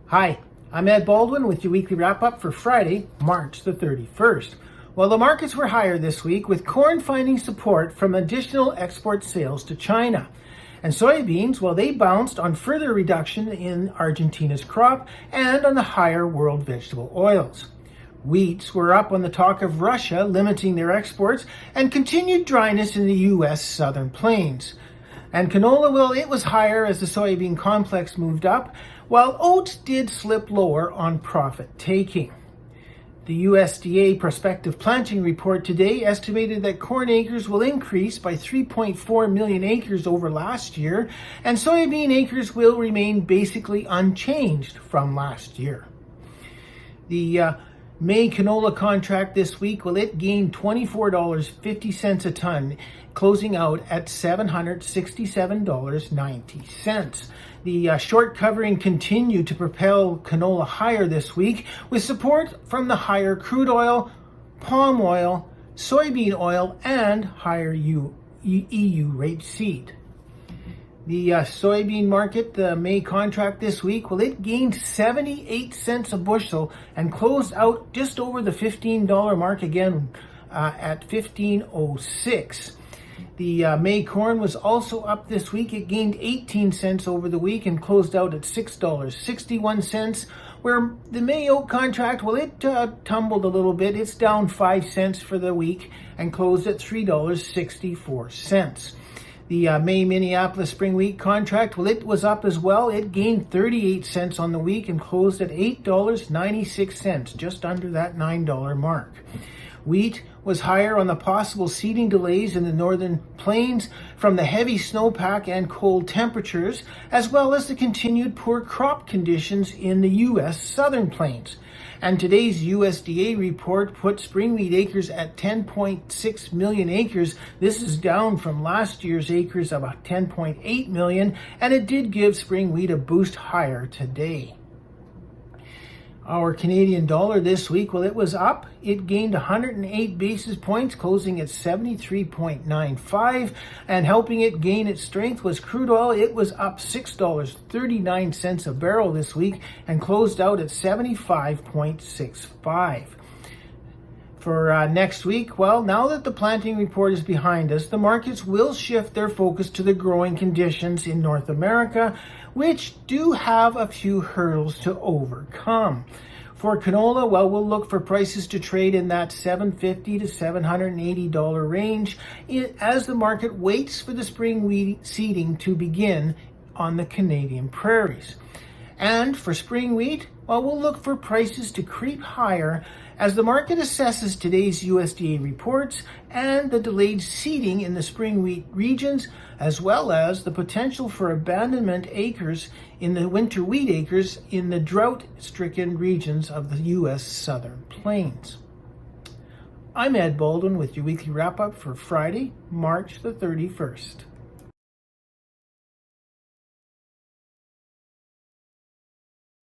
Hi, I'm Ed Baldwin with your weekly wrap-up for Friday, March the 31st. Well, the markets were higher this week, with corn finding support from additional export sales to China. And soybeans, well, they bounced on further reduction in Argentina's crop and on the higher world vegetable oils. Wheats were up on the talk of Russia limiting their exports and continued dryness in the U.S. southern plains. And canola, well, it was higher as the soybean complex moved up, while oats did slip lower on profit taking. The USDA prospective planting report today estimated that corn acres will increase by 3.4 million acres over last year, and soybean acres will remain basically unchanged from last year. The May canola contract this week, well, it gained $24.50 a ton, closing out at $767.90. The short covering continued to propel canola higher this week, with support from the higher crude oil, palm oil, soybean oil, and higher EU rapeseed. The soybean market, the May contract this week, well, it gained 78 cents a bushel and closed out just over the $15 mark again at $15.06. The May corn was also up this week. It gained 18 cents over the week and closed out at $6.61, where the May oat contract, well, it tumbled a little bit. It's down 5 cents for the week and closed at $3.64. The May Minneapolis spring wheat contract, well, it was up as well. It gained 38 cents on the week and closed at $8.96, just under that $9 mark. Wheat was higher on the possible seeding delays in the northern plains from the heavy snowpack and cold temperatures, as well as the continued poor crop conditions in the U.S. southern plains. And today's USDA report put spring wheat acres at 10.6 million acres. This is down from last year's acres of 10.8 million, and it did give spring wheat a boost higher today. Our Canadian dollar this week, well, it was up. It gained 108 basis points, closing at 73.95, and helping it gain its strength was crude oil. It was up $6.39 a barrel this week and closed out at 75.65. For next week, well, now that the planting report is behind us, the markets will shift their focus to the growing conditions in North America, which do have a few hurdles to overcome. For canola, well, we'll look for prices to trade in that $750 to $780 range as the market waits for the spring wheat seeding to begin on the Canadian prairies. And for spring wheat, well, we'll look for prices to creep higher as the market assesses today's USDA reports and the delayed seeding in the spring wheat regions, as well as the potential for abandonment acres in the winter wheat acres in the drought-stricken regions of the U.S. southern plains. I'm Ed Baldwin with your weekly wrap-up for Friday, March the 31st.